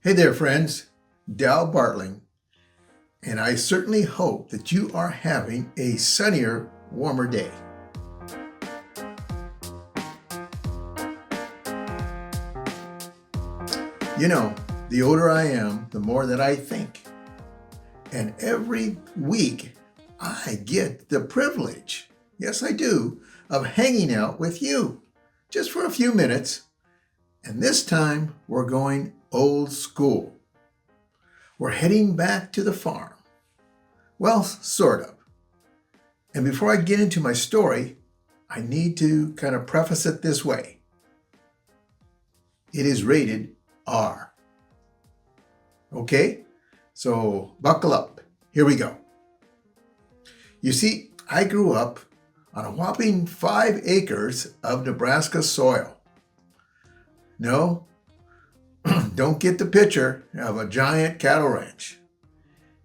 Hey there, friends. Dal Bartling, and I certainly hope that you are having a sunnier, warmer day. You know, the older I am, the more that I think. And every week, I get the privilege, yes, I do, of hanging out with you just for a few minutes. And this time, we're going old school. We're heading back to the farm. Well, sort of. And before I get into my story, I need to kind of preface it this way. It is rated R. Okay? So buckle up. Here we go. You see, I grew up on a whopping 5 acres of Nebraska soil. No, don't get the picture of a giant cattle ranch.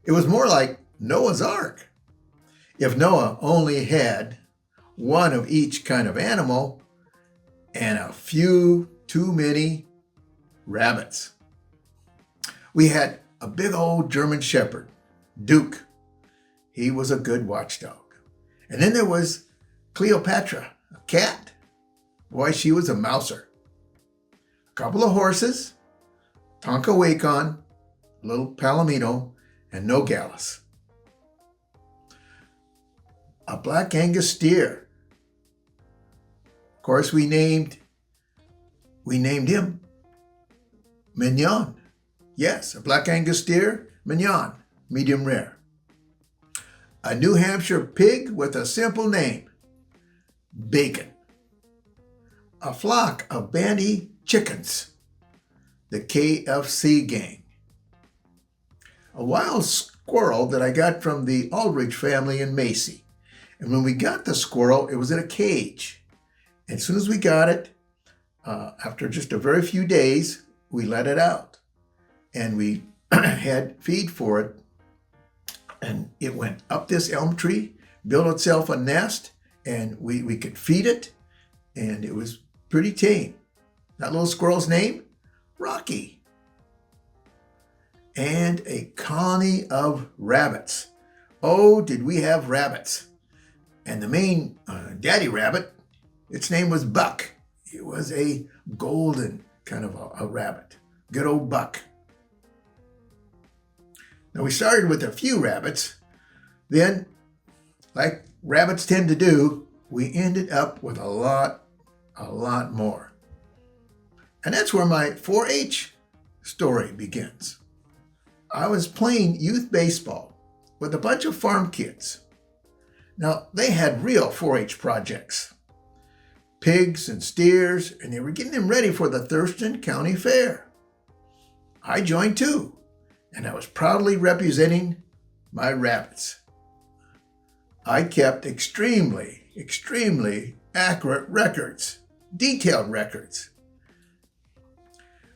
It was more like Noah's Ark. If Noah only had one of each kind of animal and a few too many rabbits. We had a big old German Shepherd, Duke. He was a good watchdog. And then there was Cleopatra, a cat. Boy, she was a mouser. A couple of horses, Tonka Wagon, little Palomino, and Nogales. A black Angus steer. Of course, we named him Mignon. Yes, a black Angus steer, Mignon, medium rare. A New Hampshire pig with a simple name, Bacon. A flock of bandy chickens, the KFC gang. A wild squirrel that I got from the Aldrich family in Macy. And when we got the squirrel, it was in a cage. And as soon as we got it, after just a very few days, we let it out. And we had feed for it. And it went up this elm tree, built itself a nest, and we could feed it. And it was pretty tame. That little squirrel's name? Rocky. And a colony of rabbits. Oh, did we have rabbits. And the main daddy rabbit, its name was Buck. It was a golden kind of a rabbit. Good old Buck. Now we started with a few rabbits. Then, like rabbits tend to do, we ended up with a lot more. And that's where my 4-H story begins. I was playing youth baseball with a bunch of farm kids. Now, they had real 4-H projects, pigs and steers, and they were getting them ready for the Thurston County Fair. I joined too, and I was proudly representing my rabbits. I kept extremely accurate records, detailed records.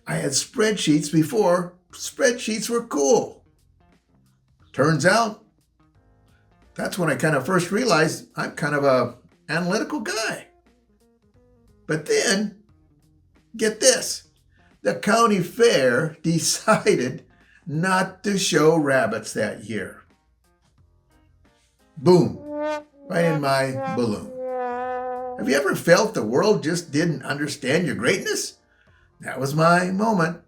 I had spreadsheets before spreadsheets were cool. Turns out, that's when I kind of first realized I'm kind of an analytical guy. But then, get this, the county fair decided not to show rabbits that year. Boom, right in my balloon. Have you ever felt the world just didn't understand your greatness? That was my moment.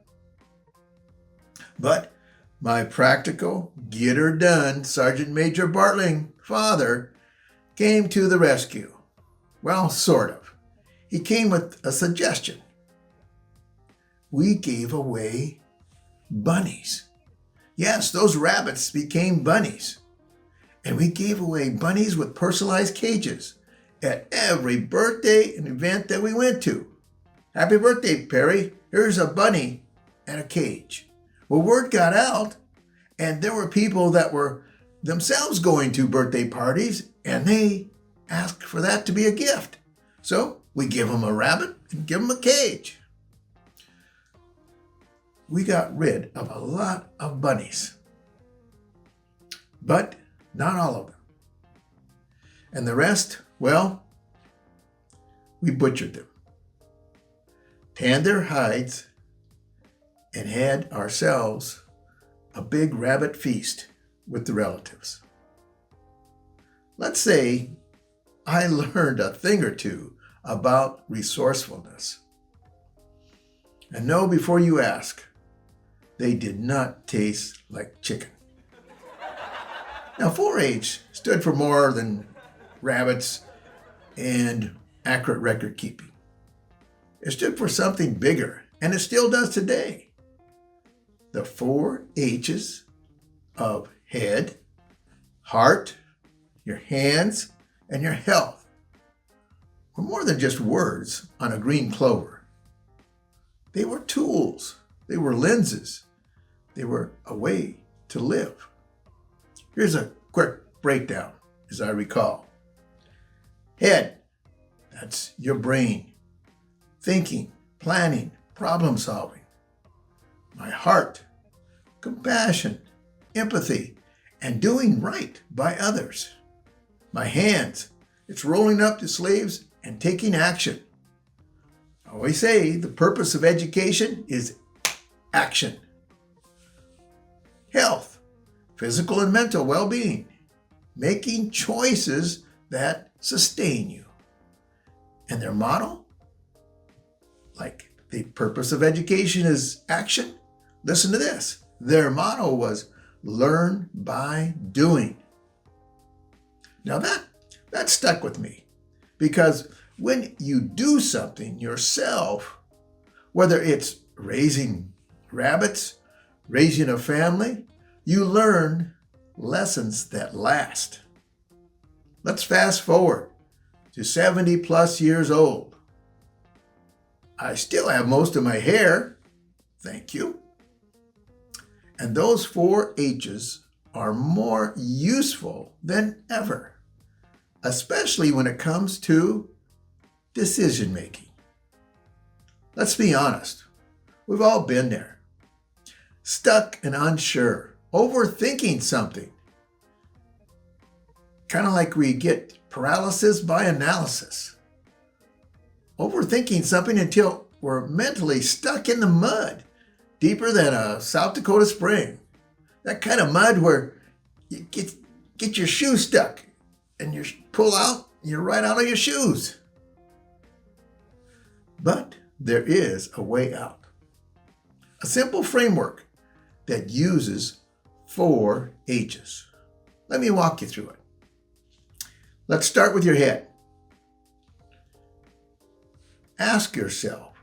But my practical, get-her-done Sergeant Major Bartling father came to the rescue. Well, sort of. He came with a suggestion. We gave away bunnies. Yes, those rabbits became bunnies. And we gave away bunnies with personalized cages at every birthday and event that we went to. Happy birthday, Perry. Here's a bunny and a cage. Well, word got out, and there were people that were themselves going to birthday parties, and they asked for that to be a gift. So we give them a rabbit and give them a cage. We got rid of a lot of bunnies, but not all of them. And the rest, well, we butchered them, tanned their hides, and had ourselves a big rabbit feast with the relatives. Let's say I learned a thing or two about resourcefulness. And know before you ask, they did not taste like chicken. Now, 4-H stood for more than rabbits and accurate record keeping. It stood for something bigger, and it still does today. The 4 H's of head, heart, your hands, and your health were more than just words on a green clover. They were tools. They were lenses. They were a way to live. Here's a quick breakdown, as I recall. Head, that's your brain. Thinking, planning, problem solving. My heart, compassion, empathy, and doing right by others. My hands, it's rolling up the sleeves and taking action. I always say the purpose of education is action. Health, physical and mental well-being, making choices that sustain you. And their motto, like the purpose of education is action, listen to this. Their motto was learn by doing. Now that stuck with me, because when you do something yourself, whether it's raising rabbits, raising a family, you learn lessons that last. Let's fast forward to 70 plus years old. I still have most of my hair, thank you. And those 4 H's are more useful than ever, especially when it comes to decision making. Let's be honest, we've all been there. Stuck and unsure, overthinking something. Kind of like we get paralysis by analysis. Overthinking something until we're mentally stuck in the mud, deeper than a South Dakota spring. That kind of mud where you get your shoe stuck and you pull out, you're right out of your shoes. But there is a way out. A simple framework that uses 4 H's. Let me walk you through it. Let's start with your head. Ask yourself,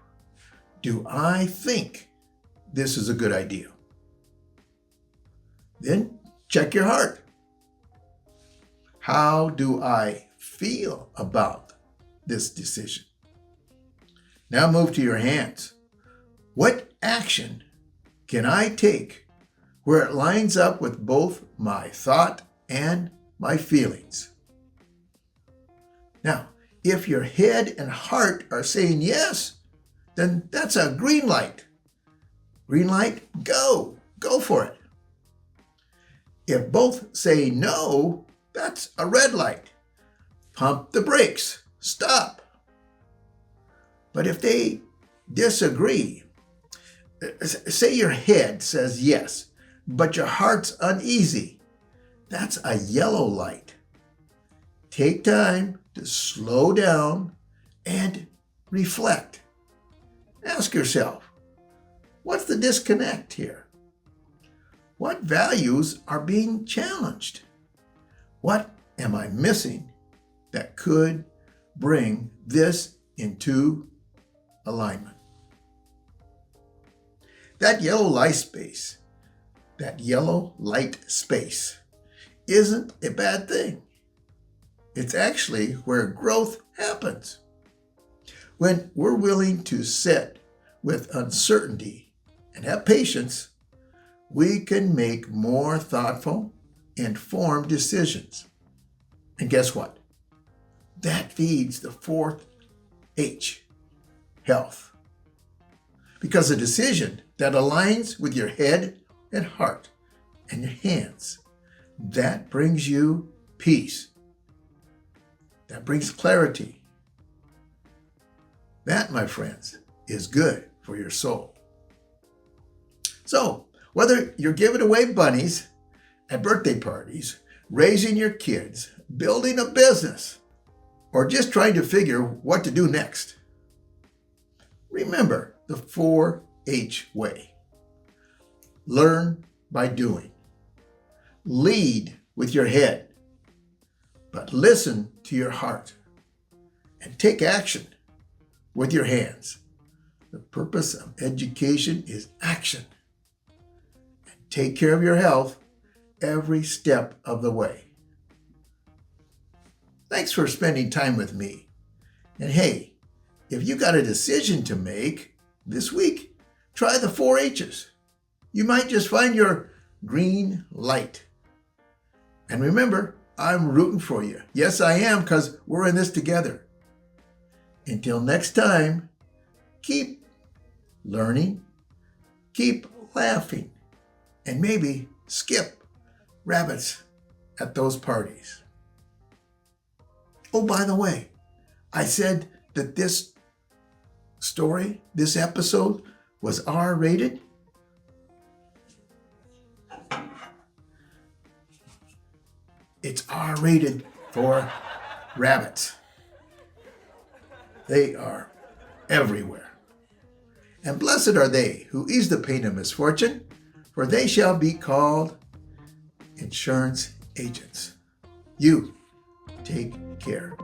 do I think this is a good idea? Then check your heart. How do I feel about this decision? Now move to your hands. What action can I take where it lines up with both my thought and my feelings? Now, if your head and heart are saying yes, then that's a green light. Green light, go for it. If both say no, that's a red light. Pump the brakes, stop. But if they disagree, say your head says yes, but your heart's uneasy, that's a yellow light. Take time to slow down and reflect. Ask yourself, what's the disconnect here? What values are being challenged? What am I missing that could bring this into alignment? That yellow light space isn't a bad thing. It's actually where growth happens. When we're willing to sit with uncertainty and have patience, we can make more thoughtful, informed decisions. And guess what? That feeds the 4th H, health. Because a decision that aligns with your head and heart and your hands, that brings you peace. That brings clarity. That, my friends, is good for your soul. So, whether you're giving away bunnies at birthday parties, raising your kids, building a business, or just trying to figure what to do next, remember the 4-H way. Learn by doing. Lead with your head, but listen to your heart. And take action with your hands. The purpose of education is action. And take care of your health every step of the way. Thanks for spending time with me. And hey, if you got a decision to make this week, try the 4-H's. You might just find your green light. And remember, I'm rooting for you. Yes, I am, because we're in this together. Until next time, keep learning, keep laughing, and maybe skip rabbits at those parties. Oh, by the way, I said that this story, this episode, was R-rated. It's R-rated for rabbits. They are everywhere. And blessed are they who ease the pain of misfortune, for they shall be called insurance agents. You take care.